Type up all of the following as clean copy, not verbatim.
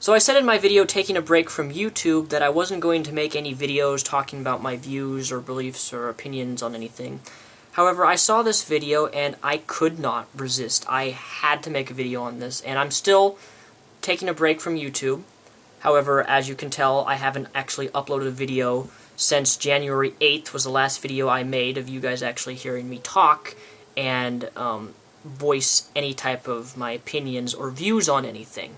So I said in my video taking a break from YouTube that I wasn't going to make any videos talking about my views or beliefs or opinions on anything. However, I saw this video and I could not resist. I had to make a video on this, and I'm still taking a break from YouTube. However, as you can tell, I haven't actually uploaded a video since January 8th was the last video I made of you guys actually hearing me talk and voice any type of my opinions or views on anything.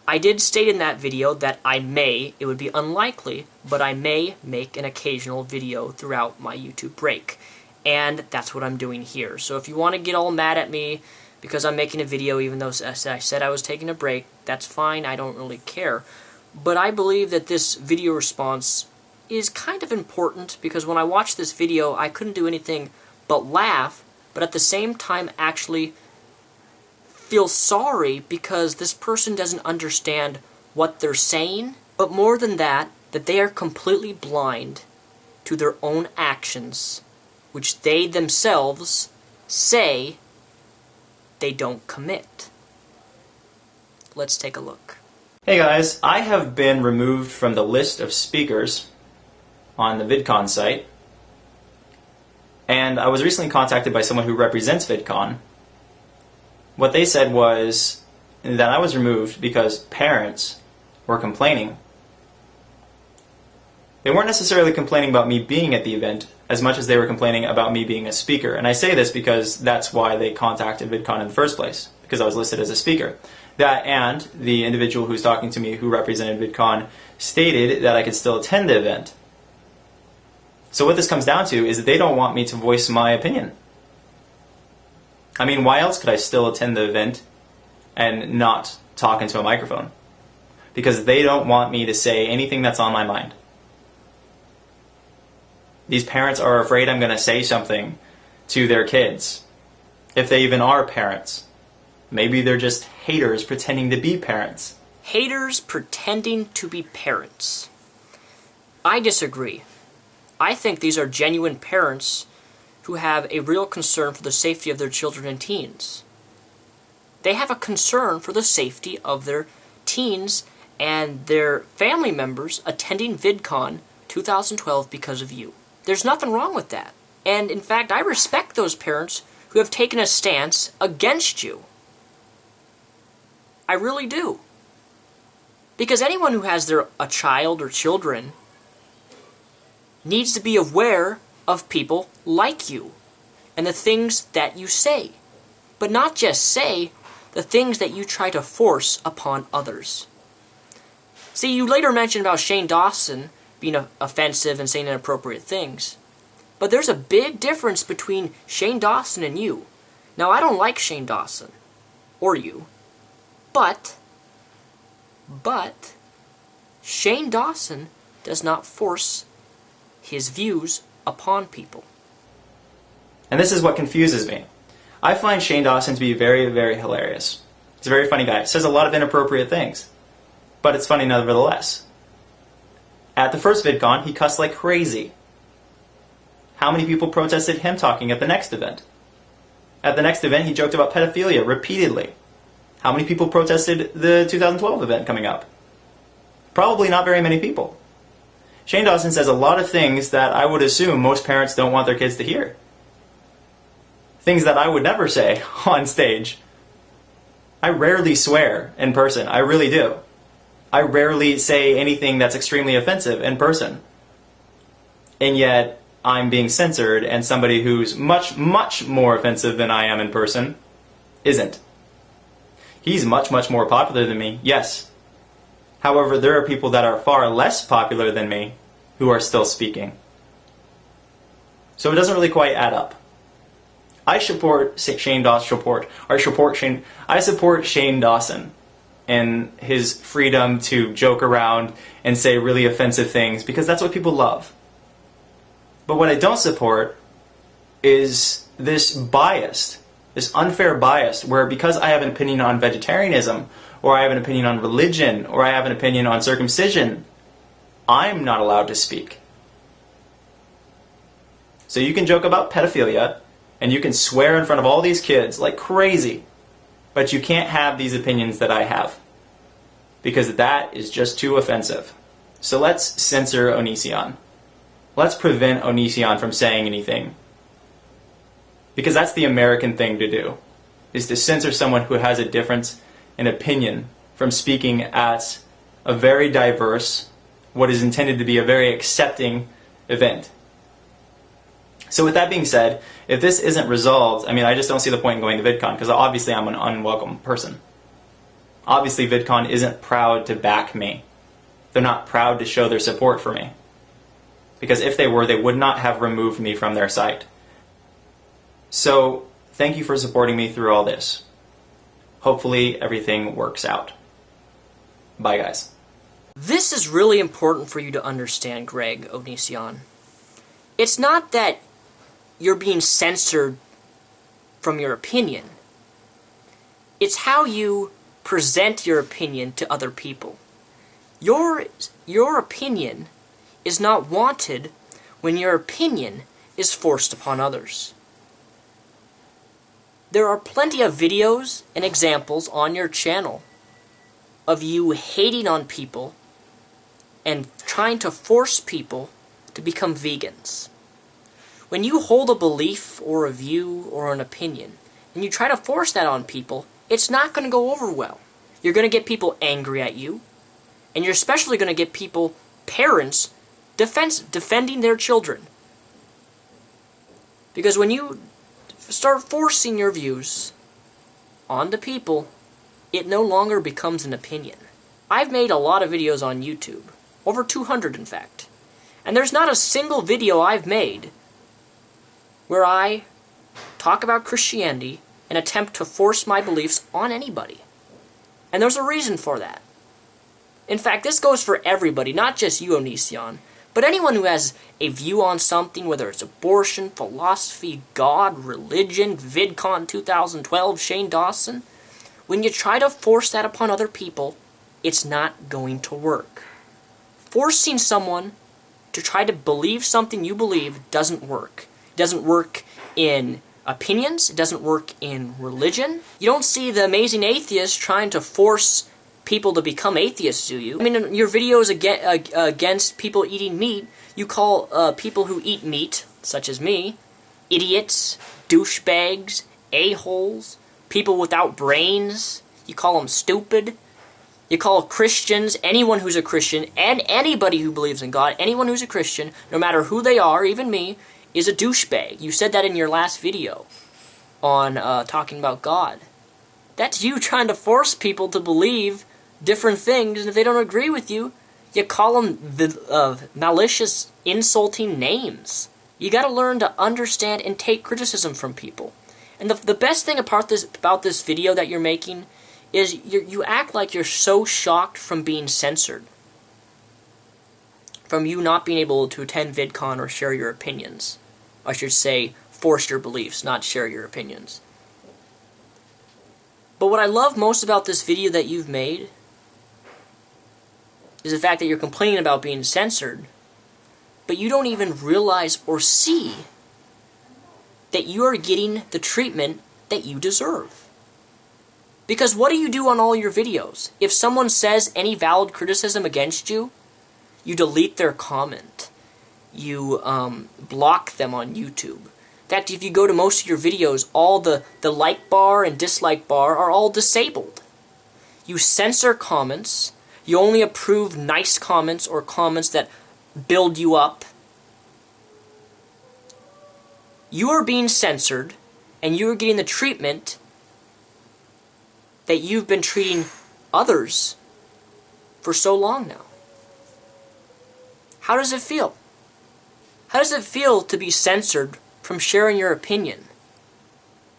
I did state in that video that it would be unlikely, but I may make an occasional video throughout my YouTube break. And that's what I'm doing here. So if you want to get all mad at me because I'm making a video even though I said I was taking a break, that's fine, I don't really care. But I believe that this video response is kind of important because when I watched this video, I couldn't do anything but laugh, but at the same time actually feel sorry because this person doesn't understand what they're saying, but more than that, that they are completely blind to their own actions, which they themselves say they don't commit. Let's take a look. Hey guys, I have been removed from the list of speakers on the VidCon site, and I was recently contacted by someone who represents VidCon. What they said was that I was removed because parents were complaining. They weren't necessarily complaining about me being at the event as much as they were complaining about me being a speaker. And I say this because that's why they contacted VidCon in the first place, because I was listed as a speaker. That and the individual who's talking to me who represented VidCon stated that I could still attend the event. So what this comes down to is that they don't want me to voice my opinion. I mean, why else could I still attend the event and not talk into a microphone? Because they don't want me to say anything that's on my mind. These parents are afraid I'm going to say something to their kids, if they even are parents. Maybe they're just haters pretending to be parents. Haters pretending to be parents. I disagree. I think these are genuine parents who have a real concern for the safety of their children and teens. They have a concern for the safety of their teens and their family members attending VidCon 2012 because of you. There's nothing wrong with that. And in fact, I respect those parents who have taken a stance against you. I really do. Because anyone who has a child or children needs to be aware of people like you and the things that you say. But not just say, the things that you try to force upon others. See, you later mentioned about Shane Dawson being offensive and saying inappropriate things. But there's a big difference between Shane Dawson and you. Now, I don't like Shane Dawson. Or you. But Shane Dawson does not force his views upon people. And this is what confuses me. I find Shane Dawson to be very, very hilarious. He's a very funny guy. Says a lot of inappropriate things. But it's funny nevertheless. At the first VidCon, he cussed like crazy. How many people protested him talking at the next event? At the next event, he joked about pedophilia repeatedly. How many people protested the 2012 event coming up? Probably not very many people. Shane Dawson says a lot of things that I would assume most parents don't want their kids to hear. Things that I would never say on stage. I rarely swear in person. I really do. I rarely say anything that's extremely offensive in person. And yet, I'm being censored, and somebody who's much, much more offensive than I am in person isn't. He's much, much more popular than me, yes. However, there are people that are far less popular than me who are still speaking. So it doesn't really quite add up. I support Shane Dawson and his freedom to joke around and say really offensive things because that's what people love. But what I don't support is this bias, this unfair bias, where because I have an opinion on vegetarianism, or I have an opinion on religion, or I have an opinion on circumcision, I'm not allowed to speak. So you can joke about pedophilia, and you can swear in front of all these kids like crazy, but you can't have these opinions that I have. because that is just too offensive. So let's censor Onision. Let's prevent Onision from saying anything. Because that's the American thing to do, is to censor someone who has a difference in opinion from speaking at a very diverse, what is intended to be a very accepting event. So with that being said, if this isn't resolved, I just don't see the point in going to VidCon, because obviously I'm an unwelcome person. Obviously VidCon isn't proud to back me. They're not proud to show their support for me. Because if they were, they would not have removed me from their site. So, thank you for supporting me through all this. Hopefully everything works out. Bye, guys. This is really important for you to understand, Greg Onision. It's not that you're being censored from your opinion. It's how you present your opinion to other people. Your opinion is not wanted when your opinion is forced upon others. There are plenty of videos and examples on your channel of you hating on people and trying to force people to become vegans. When you hold a belief or a view or an opinion and you try to force that on people, it's not going to go over well. You're going to get people angry at you, and you're especially going to get people, parents, defending their children. Because when you start forcing your views onto people, it no longer becomes an opinion. I've made a lot of videos on YouTube, over 200 in fact, and there's not a single video I've made where I talk about Christianity and attempt to force my beliefs on anybody. And there's a reason for that. In fact, this goes for everybody, not just you, Onision, but anyone who has a view on something, whether it's abortion, philosophy, God, religion, VidCon 2012, Shane Dawson. When you try to force that upon other people, it's not going to work. Forcing someone to try to believe something you believe doesn't work. It doesn't work in opinions. It doesn't work in religion. You don't see the amazing atheists trying to force people to become atheists, do you? In your videos against people eating meat, you call people who eat meat, such as me, idiots, douchebags, a-holes, people without brains. You call them stupid. You call Christians, anyone who's a Christian, and anybody who believes in God, anyone who's a Christian, no matter who they are, even me, is a douchebag. You said that in your last video on talking about God. That's you trying to force people to believe different things, and if they don't agree with you, you call them malicious, insulting names. You gotta learn to understand and take criticism from people. And the best thing about this video that you're making is you act like you're so shocked from being censored. From you not being able to attend VidCon or share your opinions. I should say, force your beliefs, not share your opinions. But what I love most about this video that you've made is the fact that you're complaining about being censored, but you don't even realize or see that you are getting the treatment that you deserve. Because what do you do on all your videos? If someone says any valid criticism against you, you delete their comment. You block them on YouTube. In fact, if you go to most of your videos, all the like bar and dislike bar are all disabled. You censor comments. You only approve nice comments or comments that build you up. You are being censored, and you are getting the treatment that you've been treating others for so long now. How does it feel? How does it feel to be censored from sharing your opinion?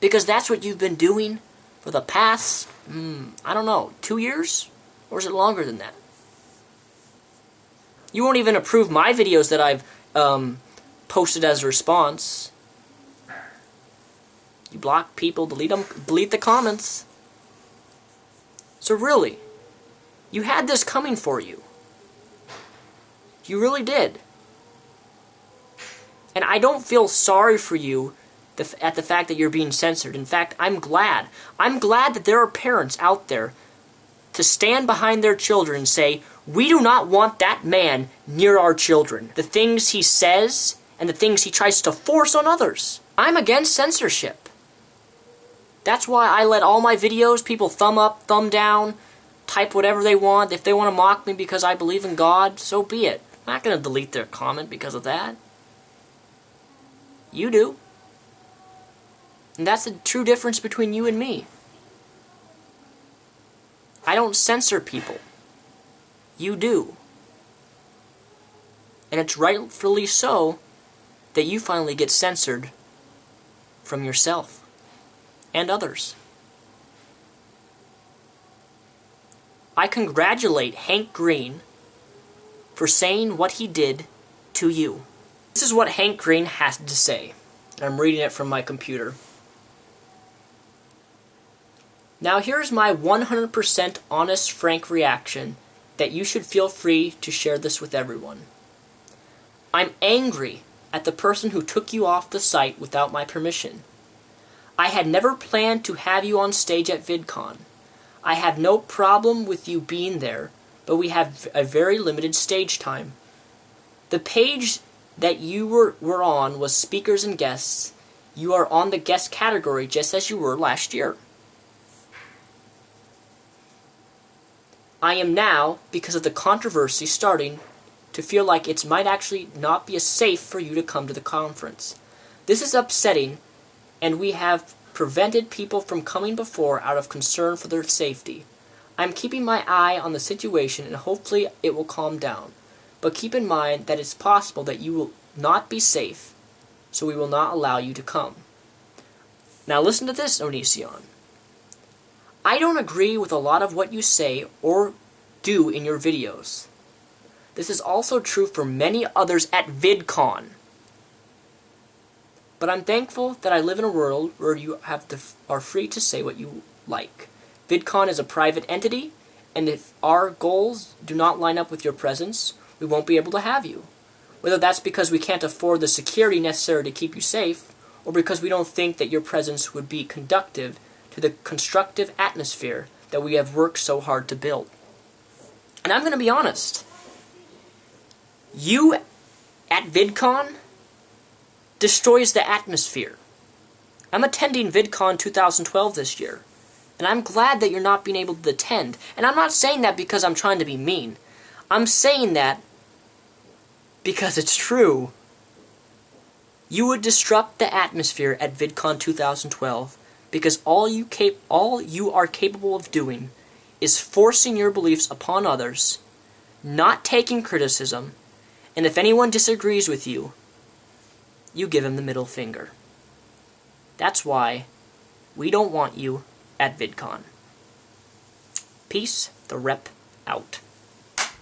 Because that's what you've been doing for the past, 2 years? Or is it longer than that? You won't even approve my videos that I've posted as a response. You block people, delete them, delete the comments. So really, you had this coming for you. You really did. And I don't feel sorry for you at the fact that you're being censored. In fact, I'm glad. I'm glad that there are parents out there to stand behind their children and say, we do not want that man near our children. The things he says and the things he tries to force on others. I'm against censorship. That's why I let all my videos, people thumb up, thumb down, type whatever they want. If they want to mock me because I believe in God, so be it. I'm not going to delete their comment because of that. You do. And that's the true difference between you and me. I don't censor people. You do. And it's rightfully so that you finally get censored from yourself and others. I congratulate Hank Green for saying what he did to you. This is what Hank Green has to say. I'm reading it from my computer. Now here's my 100% honest, frank reaction that you should feel free to share this with everyone. I'm angry at the person who took you off the site without my permission. I had never planned to have you on stage at VidCon. I have no problem with you being there, but we have a very limited stage time. The page that you were on was speakers and guests. You are on the guest category just as you were last year. I am now, because of the controversy, starting to feel like it might actually not be as safe for you to come to the conference. This is upsetting, and we have prevented people from coming before out of concern for their safety. I'm keeping my eye on the situation, and hopefully it will calm down. But keep in mind that it's possible that you will not be safe, so we will not allow you to come. Now listen to this, Onision. I don't agree with a lot of what you say or do in your videos. This is also true for many others at VidCon. But I'm thankful that I live in a world where you are free to say what you like. VidCon is a private entity, and if our goals do not line up with your presence, we won't be able to have you. Whether that's because we can't afford the security necessary to keep you safe, or because we don't think that your presence would be conducive to the constructive atmosphere that we have worked so hard to build. And I'm going to be honest. You at VidCon destroys the atmosphere. I'm attending VidCon 2012 this year, and I'm glad that you're not being able to attend. And I'm not saying that because I'm trying to be mean. I'm saying that because it's true. You would disrupt the atmosphere at VidCon 2012 because all you are capable of doing is forcing your beliefs upon others, not taking criticism, and if anyone disagrees with you, you give him the middle finger. That's why we don't want you at VidCon. Peace, the rep out.